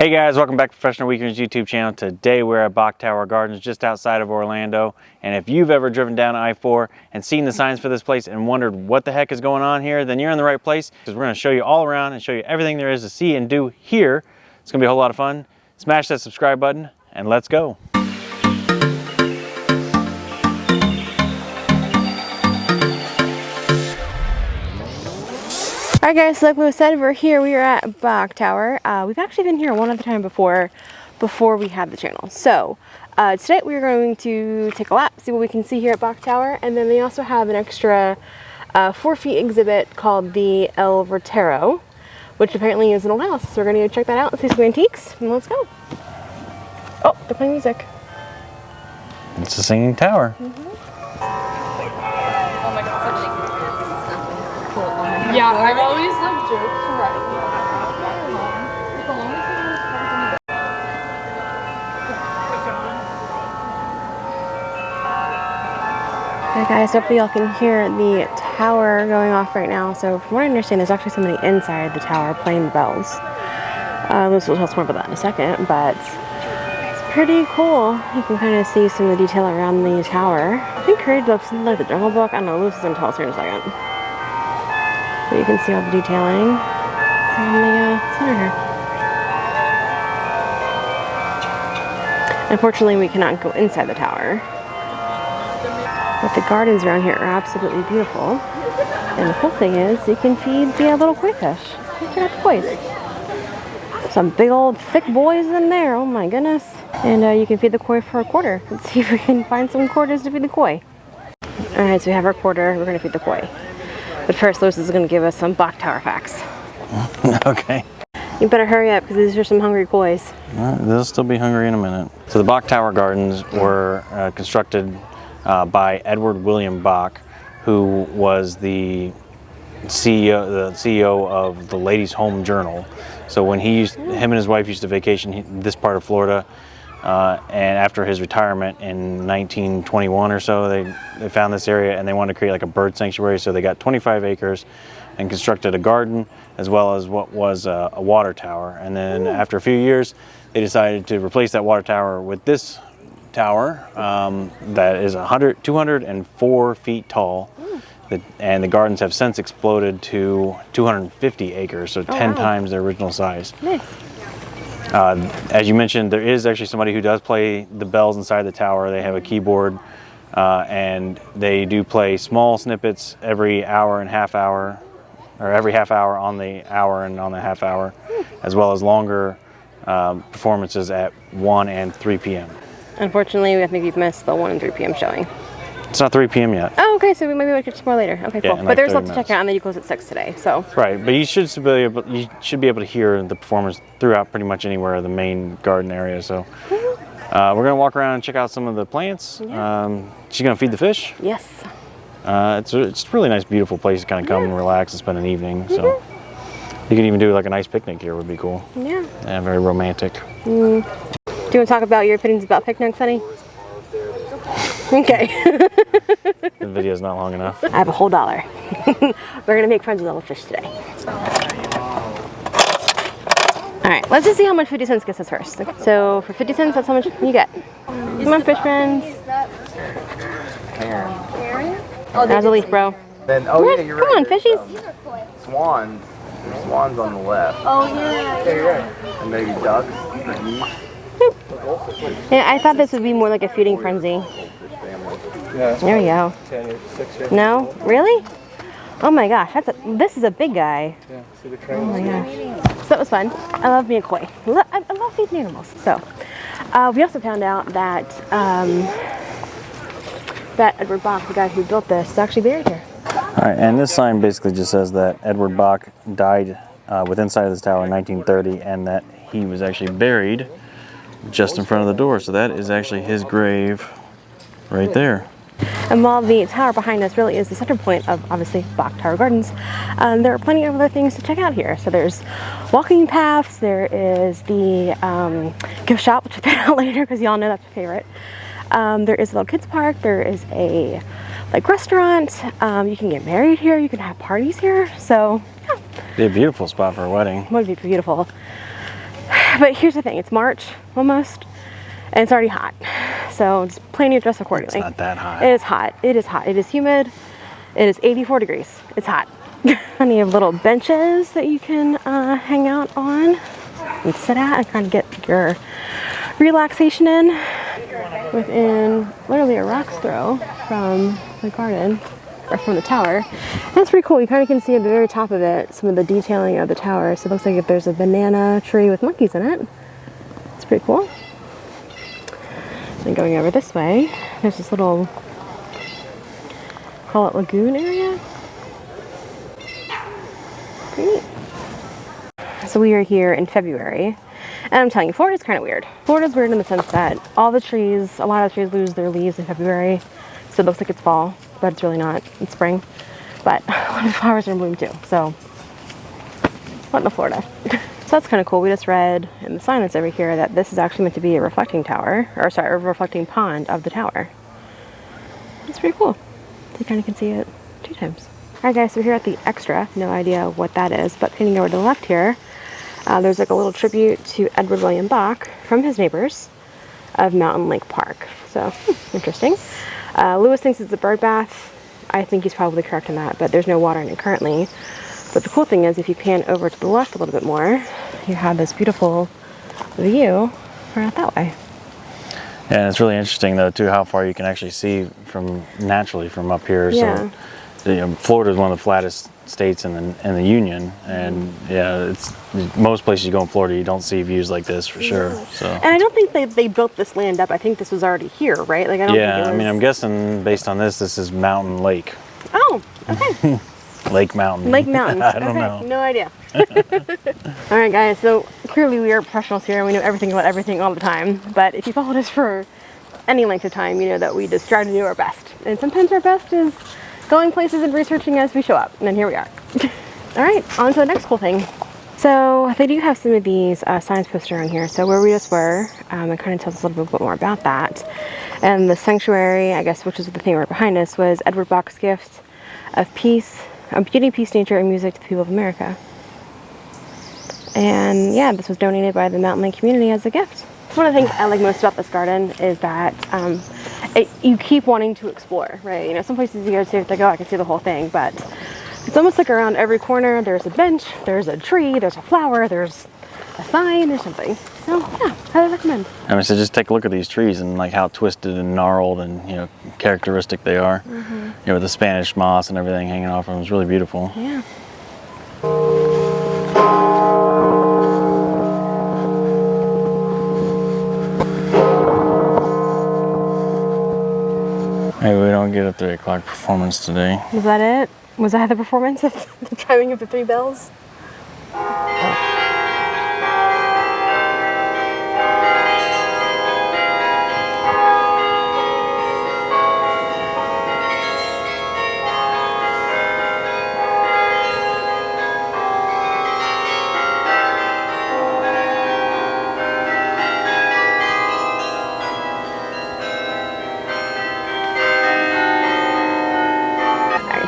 Hey guys, welcome back to Professional Weekend's YouTube channel. Today we're at Bok Tower Gardens just outside of Orlando. And if you've ever driven down I-4 and seen the signs for this place and wondered what the heck is going on here, then you're in the right place, because we're going to show you all around and show you everything there is to see and do here. It's going to be a whole lot of fun. Smash that subscribe button and let's go. Alright guys, like we said, we're here. We are at Bok Tower. We've actually been here one other time before we had the channel. So today we're going to take a lap, see what we can see here at Bok Tower, and then they also have an extra 4-feet exhibit called the El Vertero, which apparently is an old house. So we're going to go check that out and see some antiques, and let's go. Oh, they're playing music. It's a singing tower. Yeah, I've always loved jokes from Hey guys, hopefully y'all can hear the tower going off right now. So from what I understand, there's actually somebody inside the tower playing the bells. This will tell us more about that in a second, but it's pretty cool. You can kind of see some of the detail around the tower. I think Curry looks like the Jungle Book. I don't know, Luce is going to tell us here in a second. But you can see all the detailing from the center here. Unfortunately, we cannot go inside the tower. But the gardens around here are absolutely beautiful. And the cool thing is, you can feed the little koi fish. Check out the kois. Some big old thick boys in there, oh my goodness. And you can feed the koi for a quarter. Let's see if we can find some quarters to feed the koi. Alright, so we have our quarter, we're going to feed the koi. But first, Luce is going to give us some Bok Tower facts. Okay. You better hurry up, because these are some hungry kois. They'll still be hungry in a minute. So the Bok Tower Gardens were constructed by Edward William Bok, who was the CEO of the Ladies' Home Journal. So when him and his wife used to vacation this part of Florida, and after his retirement in 1921 or so, they found this area and they wanted to create like a bird sanctuary. So they got 25 acres and constructed a garden as well as what was a water tower. And then after a few years, they decided to replace that water tower with this tower that is 204 feet tall. And the gardens have since exploded to 250 acres, so 10 times their original size. Nice. As you mentioned, there is actually somebody who does play the bells inside the tower. They have a keyboard, and they do play small snippets every hour and half hour, or every half hour on the hour and on the half hour, as well as longer performances at 1 and 3 p.m. Unfortunately, I think we've missed the 1 and 3 p.m. showing. It's not 3 p.m. yet. Oh, okay, so we maybe catch some more later. Okay, cool. Yeah, but there's lots to check out, and then you close at 6 today, so. Right, but you should be able to hear the performance throughout pretty much anywhere in the main garden area. So we're gonna walk around and check out some of the plants. Yeah. She's gonna feed the fish. Yes. It's a really nice, beautiful place to kind of come and relax and spend an evening. So you could even do like a nice picnic here. Would be cool. Yeah. And very romantic. Do you want to talk about your opinions about picnics, honey? Okay. The video's not long enough. I have a whole $1. We're gonna make friends with all the fish today. All right, let's just see how much 50 cents gets us first. So for 50 cents, that's how much you get. Come on, fish friends. Oh, there's a leaf, bro. Then, oh yeah, you're right. Come on, fishies. Swans. There's swans on the left. Oh, yeah. You're right. And maybe ducks or geese. Yeah, I thought this would be more like a feeding frenzy. Yeah. There we go. 10 years, 6 years. No? Really? Oh my gosh, this is a big guy. Yeah, see the train? Oh my gosh. So that was fun. I love me a koi. I love feeding animals. So we also found out that that Edward Bok, the guy who built this, is actually buried here. All right, and this sign basically just says that Edward Bok died within sight of this tower in 1930, and that he was actually buried just in front of the door. So that is actually his grave right there. And while the tower behind us really is the center point of, obviously, Bok Tower Gardens, there are plenty of other things to check out here. So there's walking paths, there is the gift shop, which I'll check out later because y'all know that's my favorite. There is a little kids park, there is a restaurant, you can get married here, you can have parties here, so yeah. Be a beautiful spot for a wedding. Would be beautiful. But here's the thing, it's March almost, and it's already hot. So just plan your dress accordingly. It's not that hot. It is hot. It is hot. It is humid. It is 84 degrees. It's hot. And you have little benches that you can hang out on and sit at and kind of get your relaxation in within literally a rock's throw from the garden or from the tower. That's pretty cool. You kind of can see at the very top of it some of the detailing of the tower. So it looks like if there's a banana tree with monkeys in it. It's pretty cool. And going over this way, there's this little, call it lagoon area. Pretty neat. So we are here in February, and I'm telling you, Florida's kind of weird. Florida's weird in the sense that all the trees, a lot of the trees lose their leaves in February, so it looks like it's fall, but it's really not. It's spring. But a lot of flowers are in bloom too, so what in Florida? So that's kind of cool. We just read in the sign that's over here that this is actually meant to be a reflecting tower, or sorry, a reflecting pond of the tower. It's pretty cool. So you kind of can see it 2 times. Alright guys, so we're here at the Extra. No idea what that is, but painting over to the left here, there's like a little tribute to Edward William Bok from his neighbors of Mountain Lake Park. So, interesting. Lewis thinks it's a bird bath. I think he's probably correct in that, but there's no water in it currently. But the cool thing is, if you pan over to the left a little bit more, you have this beautiful view right out that way. Yeah, and it's really interesting though too how far you can actually see from naturally from up here. Yeah. So Florida is one of the flattest states in the Union, and yeah, it's most places you go in Florida you don't see views like this for sure. So. And I don't think they built this land up. I think this was already here, right? Like I don't think it was... I mean, I'm guessing based on this is Mountain Lake. Oh, okay. Lake Mountain. Lake Mountain. I don't know. No idea. All right, guys. So clearly we are professionals here and we know everything about everything all the time. But if you followed us for any length of time, you know that we just try to do our best. And sometimes our best is going places and researching as we show up. And then here we are. All right, on to the next cool thing. So they do have some of these signs posted around here. So where we just were, it kind of tells us a little bit more about that. And the sanctuary, I guess, which is the thing right behind us, was Edward Bok's gift of peace, beauty, peace, nature, and music to the people of America. And yeah, this was donated by the Mountain Lake community as a gift. One of the things I like most about this garden is that you keep wanting to explore, right? You know, some places you go to, like, oh, I can see the whole thing, but it's almost like around every corner there's a bench, there's a tree, there's a flower, there's a sign or something. So yeah, highly recommend. I mean, so just take a look at these trees and like how twisted and gnarled and characteristic they are. With the Spanish moss and everything hanging off them, it's really beautiful. Yeah. Maybe we don't get a 3 o'clock performance today. Was that it? Was that the performance of the chiming of the 3 bells? Oh.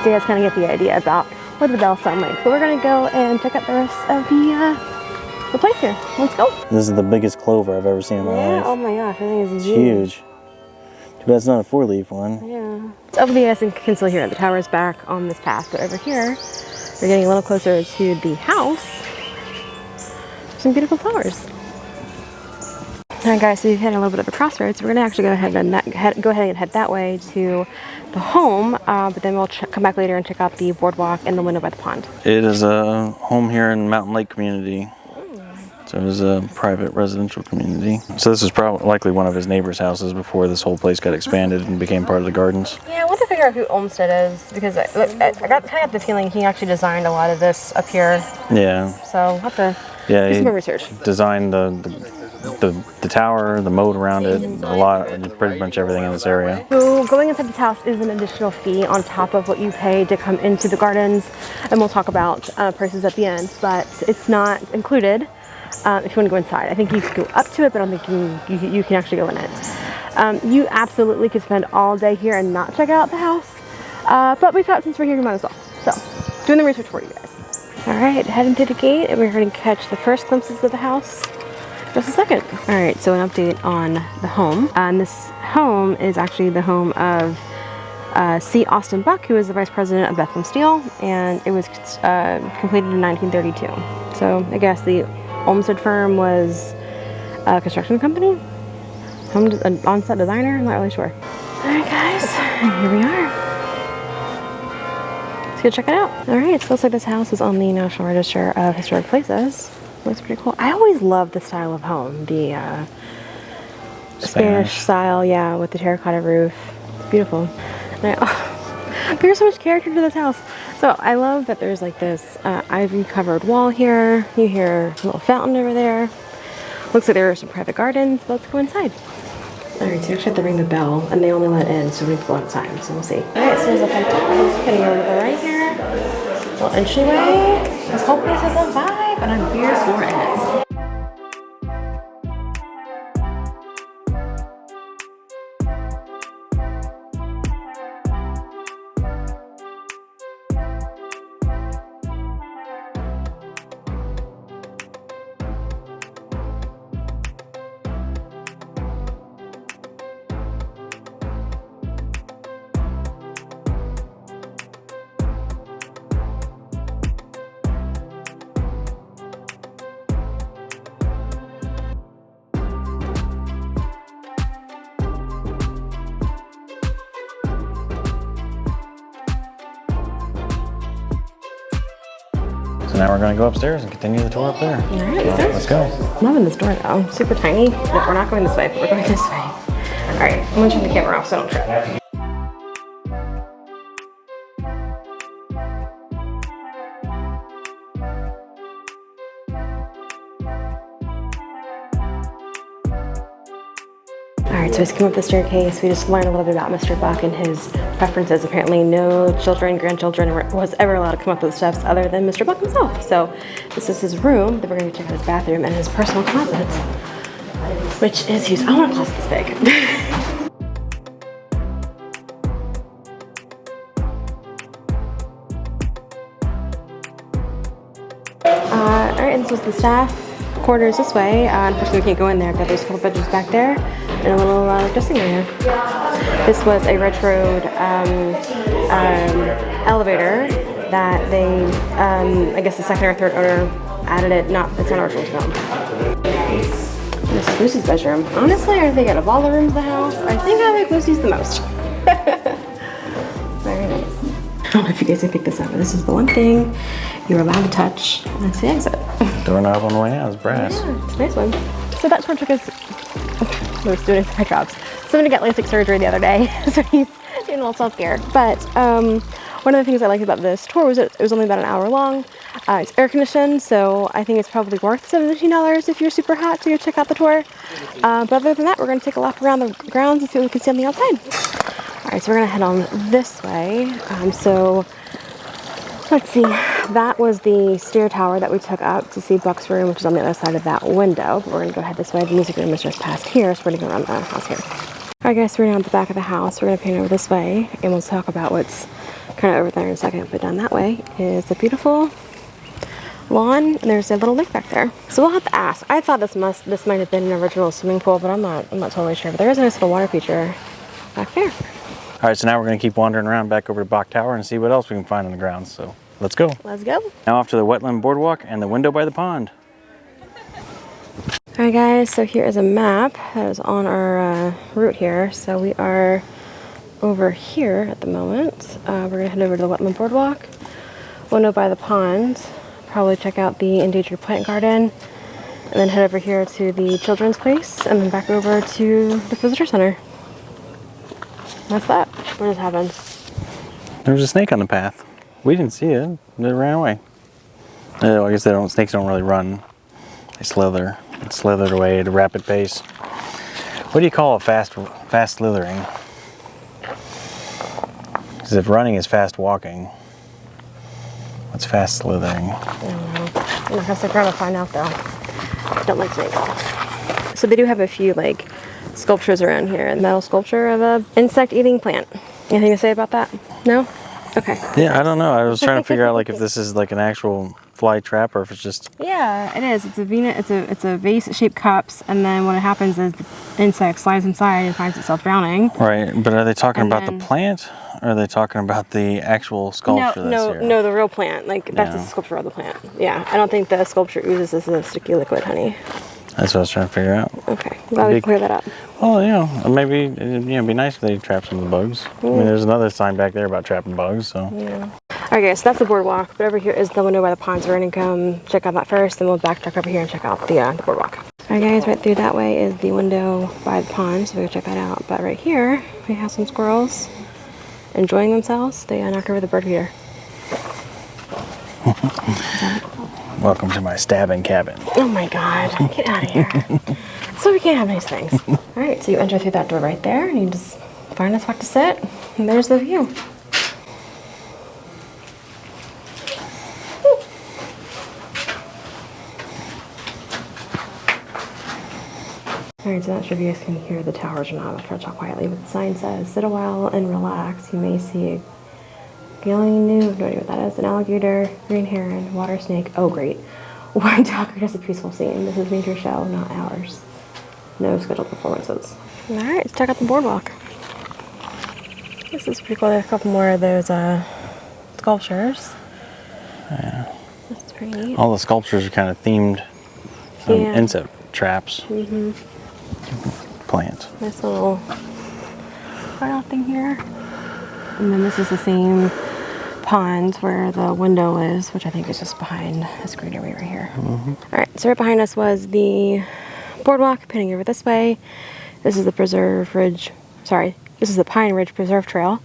So you guys kind of get the idea about what the bells sound like. But we're gonna go and check out the rest of the place here. Let's go. This is the biggest clover I've ever seen in my life. Oh my gosh, I think it's huge. Too bad it's not a 4-leaf one. Yeah. So over the you can still hear it. The tower's back on this path, but over here, we're getting a little closer to the house. Some beautiful flowers. Alright guys, so we've hit a little bit of a crossroads. We're going to actually go ahead and head that way to the home, but then we'll come back later and check out the boardwalk and the window by the pond. It is a home here in Mountain Lake community. So it was a private residential community. So this is probably likely one of his neighbor's houses before this whole place got expanded and became part of the gardens. Yeah, I want to figure out who Olmsted is, because I got the feeling he actually designed a lot of this up here. Yeah. So I'll have to do some more research. Designed the tower, the moat around it, pretty much everything in this area. So going inside this house is an additional fee on top of what you pay to come into the gardens, and we'll talk about prices at the end, but it's not included if you want to go inside. I think you can go up to it, but I don't think you can actually go in it. You absolutely could spend all day here and not check out the house, but we thought since we're here, we might as well. So doing the research for you guys. All right, heading to the gate, and we're going to catch the first glimpses of the house just a second. All right, so an update on the home. And this home is actually the home of C. Austin Buck, who was the vice president of Bethlehem Steel, and it was completed in 1932. So I guess the Olmsted firm was a construction company, an on-set designer, I'm not really sure. All right, guys, here we are. Let's go check it out. All right, so it looks like this house is on the National Register of Historic Places. Looks pretty cool. I always love the style of home, the Spanish style, yeah, with the terracotta roof. It's beautiful. There's so much character to this house. So I love that there's like this ivy covered wall here. You hear a little fountain over there. Looks like there are some private gardens. Let's go inside. All right, so you actually have to ring the bell and they only let in so we can go outside, so we'll see. All right, so there's a front door. Gonna go to the right here. Little entryway. This whole place has a vibe and I'm here for it. So now we're going to go upstairs and continue the tour up there. All right, Let's go. I'm loving this door though. Super tiny. No, we're not going this way, but we're going this way. All right, I'm gonna turn the camera off so I don't trip. Alright, so we just came up the staircase. We just learned a little bit about Mr. Buck and his preferences. Apparently no children, grandchildren was ever allowed to come up those steps other than Mr. Buck himself. So this is his room. Then we're going to check out his bathroom and his personal closet, which is huge. I want a closet this big. Alright, and this was the staff quarters this way. Unfortunately, we can't go in there, but there's a couple bedrooms back there and a little dressing area. This was a retroed elevator that they, I guess the second or third owner added it. It's not original to them. This is Lucy's bedroom. Honestly, I think out of all the rooms in the house, I think I like Lucy's the most. Very nice. I don't know if you guys can pick this up, but this is the one thing you're allowed to touch. That's the exit. Doorknob on the way out is brass. Yeah, it's a nice one. So that tour took us, Louis doing his eye drops. Somebody got LASIK surgery the other day, so he's doing a little self-care. But one of the things I liked about this tour was it was only about an hour long. It's air conditioned, so I think it's probably worth $17 if you're super hot to go check out the tour. But other than that, we're going to take a lap around the grounds and see what we can see on the outside. All right, so we're going to head on this way. So let's see, that was the stair tower that we took up to see Buck's room, which is on the other side of that window. But we're going to go ahead this way. The music room is just past here, so we're going to go around the house here. All right, guys, we're now at the back of the house. We're going to pan over this way, and we'll talk about what's kind of over there in a second. But down that way is a beautiful lawn, and there's a little lake back there. So we'll have to ask. I thought this might have been an original swimming pool, but I'm not totally sure. But there is a nice little water feature back there. All right, so now we're going to keep wandering around back over to Bok Tower and see what else we can find on the grounds. So let's go. Let's go. Now off to the wetland boardwalk and the window by the pond. All right, guys, so here is a map that is on our route here. So we are over here at the moment. We're going to head over to the wetland boardwalk, window by the pond, probably check out the endangered plant garden, and then head over here to the children's place, and then back over to the visitor center. That's that. What just happened? There was a snake on the path. We didn't see it. It ran away. I guess snakes don't really run. They slither. It slithered away at a rapid pace. What do you call a fast slithering? Because if running is fast walking, what's fast slithering? I don't know. I'm not gonna find out though. I don't like snakes. So they do have a few like sculptures around here. A metal sculpture of a insect-eating plant. Anything to say about that? No? Okay. Yeah, I don't know. I was trying to figure out like if this is like an actual fly trap or if it's just. Yeah, it is. It's a Venus. It's a vase-shaped cups, and then what happens is the insect slides inside and finds itself drowning. Right, but are they talking And about then- the plant, or are they talking about the actual sculpture that's here? No, the real plant. Like that's Yeah. the sculpture of the plant. Yeah, I don't think the sculpture oozes as a sticky liquid, honey. That's what I was trying to figure out. Okay, glad we Big- cleared that up. Well, you know, maybe it'd be nice if they trap some of the bugs. I mean, there's another sign back there about trapping bugs, so. Yeah. Okay, so that's the boardwalk. But over here is the window by the ponds. We're gonna come check out that first, then we'll backtrack over here and check out the boardwalk. Alright guys, right through that way is the window by the pond, so we'll check that out. But right here, we have some squirrels enjoying themselves. They knocked over the bird feeder. Welcome to my stabbing cabin. Oh my god, get out of here. So we can't have nice things. Alright, so you enter through that door right there, and you just find a spot to sit, and there's the view. Alright, so not sure if you guys can hear the towers or not. I'll try to talk quietly, but the sign says, sit a while and relax. You may see a no idea what that is. An alligator, green heron, water snake. Oh, great. One talker does a peaceful scene. This is nature show, not ours. No scheduled performances. Alright, let's check out the boardwalk. This is pretty cool. There's a couple more of those sculptures. Yeah. This is pretty neat. All the sculptures are kind of themed Yeah. insect traps. Plants. Nice little cutout thing here. And then this is the same pond where the window is, which I think is just behind this greenery right here. Alright, so right behind us was the boardwalk, panning over this way. This is the this is the Pine Ridge Preserve Trail.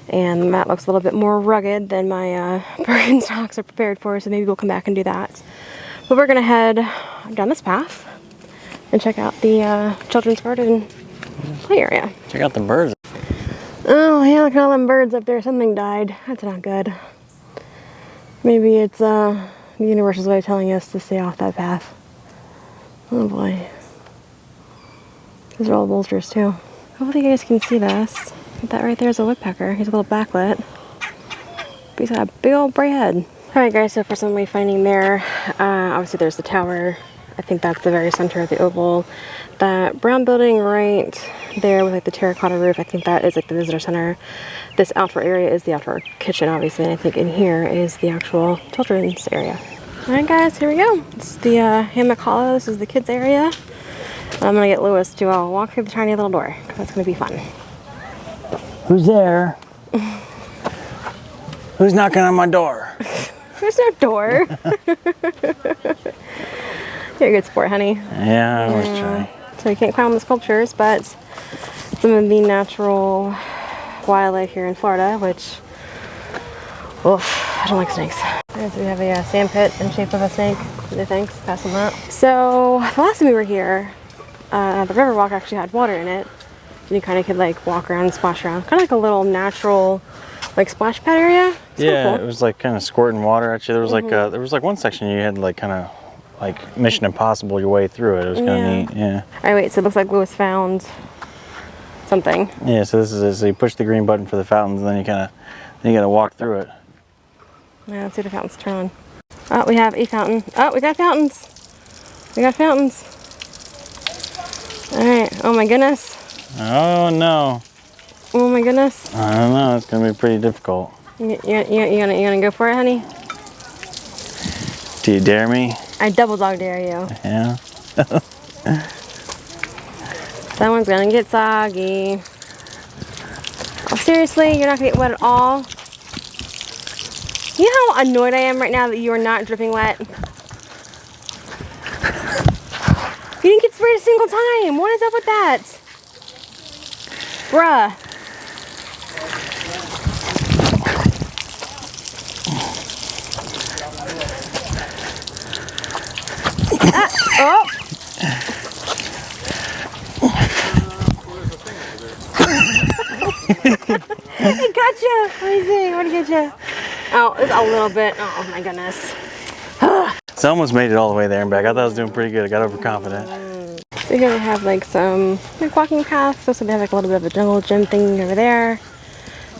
And that looks a little bit more rugged than my Birkenstocks are prepared for, so maybe we'll come back and do that. But we're gonna head down this path and check out the children's garden play area. Check out the birds. Oh yeah, look at all them birds up there. Something died. That's not good. Maybe it's the universe's way of telling us to stay off that path. Oh boy. These are all vultures too. Hopefully you guys can see this. That right there is a woodpecker. He's a little backlit. But he's got a big old bright head. Alright guys, so for some wayfinding there, obviously there's the tower. I think that's the very center of the oval. That brown building right there with like the terracotta roof, I think that is like the visitor center. This outdoor area is the outdoor kitchen, obviously, and I think in here is the actual children's area. Alright guys, here we go. This is the hammock hollow. This is the kids area. I'm gonna get Lewis to walk through the tiny little door, because that's gonna be fun. Who's there? Who's knocking on my door? There's no door. You're a good sport, honey. Yeah, I always try. So you can't climb the sculptures, but some of the natural wildlife here in Florida, which, oof, I don't like snakes. Alright, so we have a sand pit in shape of a snake. No thanks, pass on that. So the last time we were here, the river walk actually had water in it. And you kind of could like walk around and splash around. Kind of like a little natural like splash pad area. It's Yeah, kinda cool. it was like kind of squirting water at you. There was like one section you had like kind of like Mission Impossible your way through it. It was kind of neat. Yeah. Alright, wait, so it looks like Lewis found something. Yeah. So this is it. So you push the green button for the fountains, and then you gotta walk through it. Yeah, let's see the fountains turn on. Oh, we have a fountain. Oh, we got fountains. We got fountains. Alright, oh my goodness. Oh no. Oh my goodness. I don't know. It's gonna be pretty difficult. You gonna go for it, honey? Do you dare me? I double dog dare you. Yeah. Someone's gonna get soggy. Oh, seriously? You're not gonna get wet at all? You know how annoyed I am right now that you are not dripping wet? You didn't get sprayed a single time. What is up with that? Bruh. Oh! It got you. Let me see. What did it get you? Oh, it's a little bit. Oh my goodness. So I almost made it all the way there and back. I thought I was doing pretty good. I got overconfident. So here we have like some like walking paths. Also they have like a little bit of a jungle gym thing over there.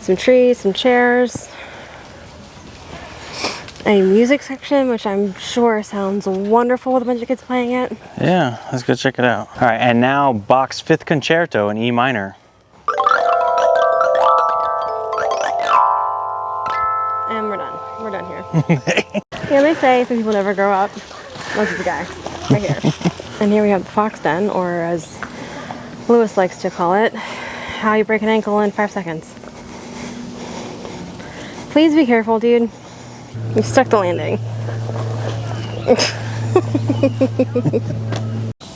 Some trees, some chairs. a music section, which I'm sure sounds wonderful with a bunch of kids playing it. Yeah, let's go check it out. All right, and now Bach's Fifth Concerto in E minor. And we're done. We're done here. Yeah, they say some people never grow up. Look at the guy right here. And here we have the fox den, or as Lewis likes to call it, how you break an ankle in 5 seconds. Please be careful, dude. You stuck the landing.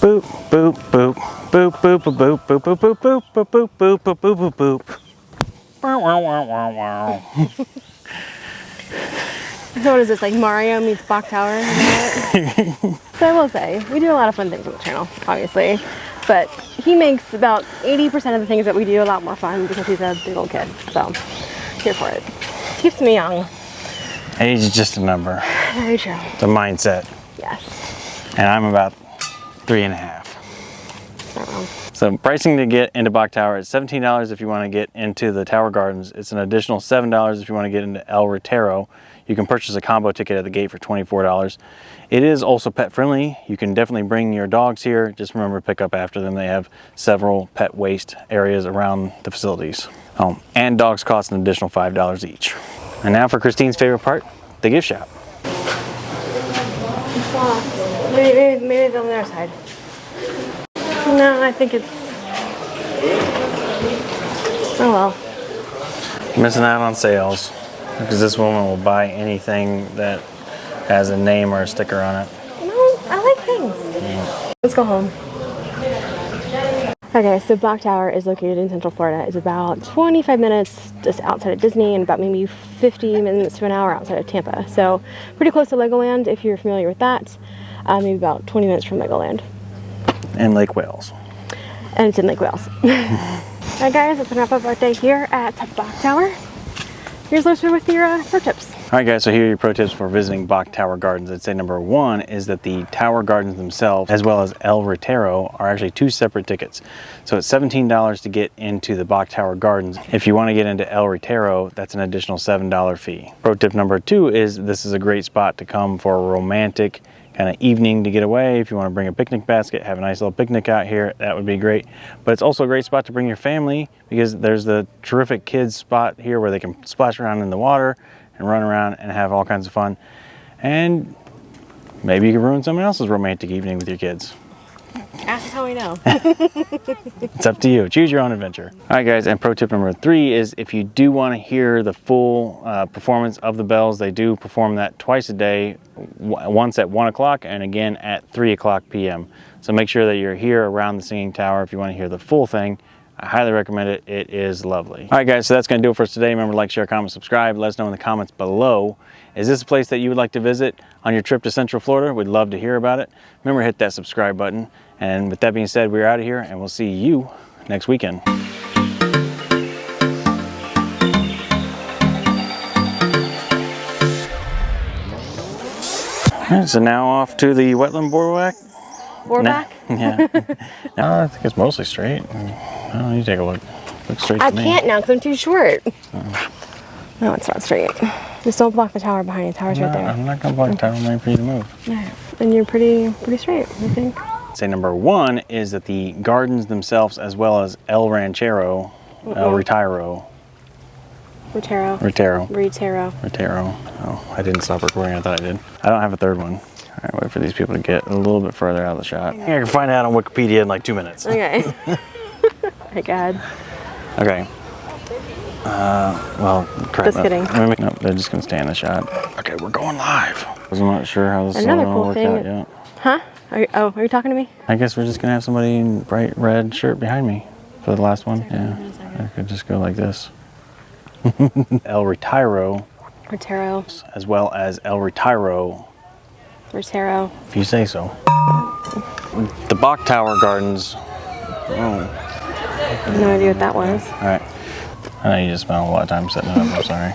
Boop, boop, boop, boop, boop, boop, boop, boop, boop, boop, boop, boop, boop, boop, boop, boop, boop, boop. Wow, wow, wow, wow, wow. So what is this, like Mario meets Bok Tower? So I will say, we do a lot of fun things on the channel, obviously. But he makes about 80% of the things that we do a lot more fun because he's a big old kid. So, here for it. Keeps me young. Age is just a number. Very true. It's a mindset. Yes. And I'm about 3.5. Not wrong. So pricing to get into Bok Tower is $17 if you want to get into the Tower Gardens. It's an additional $7 if you want to get into El Retiro. You can purchase a combo ticket at the gate for $24. It is also pet friendly. You can definitely bring your dogs here. Just remember to pick up after them. They have several pet waste areas around the facilities. And dogs cost an additional $5 each. And now for Christine's favorite part, the gift shop. Maybe on their side. No, I think it's... Oh well. Missing out on sales because this woman will buy anything that has a name or a sticker on it. No, I like things. Let's go home. Okay, so Bok Tower is located in Central Florida. It's about 25 minutes just outside of Disney and about maybe 50 minutes to an hour outside of Tampa. So pretty close to Legoland if you're familiar with that. Maybe about 20 minutes from Legoland. And Lake Wales. And it's in Lake Wales. Alright guys, that's enough of our day here at Bok Tower. Here's Lewis with your pro tips. Alright guys, so here are your pro tips for visiting Bok Tower Gardens. I'd say number one is that the Tower Gardens themselves, as well as El Retiro, are actually two separate tickets. So it's $17 to get into the Bok Tower Gardens. If you want to get into El Retiro, that's an additional $7 fee. Pro tip number two is this is a great spot to come for a romantic kind of evening to get away. If you want to bring a picnic basket, have a nice little picnic out here, that would be great. But it's also a great spot to bring your family because there's the terrific kids spot here where they can splash around in the water and run around and have all kinds of fun. And maybe you can ruin someone else's romantic evening with your kids. Ask us how we know. It's up to you. Choose your own adventure. All right, guys, and pro tip number three is if you do want to hear the full performance of the bells, they do perform that twice a day, once at 1 o'clock and again at 3 o'clock p.m. So make sure that you're here around the Singing Tower if you want to hear the full thing. I highly recommend it. It is lovely. All right, guys, so that's going to do it for us today. Remember to like, share, comment, subscribe. Let us know in the comments below. Is this a place that you would like to visit on your trip to Central Florida? We'd love to hear about it. Remember to hit that subscribe button. And with that being said, we're out of here and we'll see you next weekend. All right, so now off to the wetland boardwalk. Boardwalk? Yeah. No, I think it's mostly straight. I don't know, you take a look. Looks straight to I me. can't now because I'm too short. No, it's not straight. Just don't block the tower behind you. The tower's right there. I'm not going to block the tower. I'm waiting for you to move. Yeah. And you're pretty straight, I think. Say number one is that the gardens themselves, as well as El Ranchero, El Retiro. Retiro. Retiro. Retiro. Retiro. Oh, I didn't stop recording. I thought I did. I don't have a third one. All right, wait for these people to get a little bit further out of the shot. I can find out on Wikipedia in like 2 minutes. Okay. My God. Okay. Well, crap. Just kidding. Nope, they're just gonna stay in the shot. Okay, we're going live. I'm not sure how this Another all cool worked thing. out yet. Huh? Are you talking to me? I guess we're just gonna have somebody in bright red shirt behind me for the last one. Yeah, I could just go like this. El Retiro. Retiro. As well as El Retiro. Retiro. If you say so. The Bok Tower Gardens. Oh. No idea what that was. All right. I know you just spent a lot of time setting it up. I'm sorry.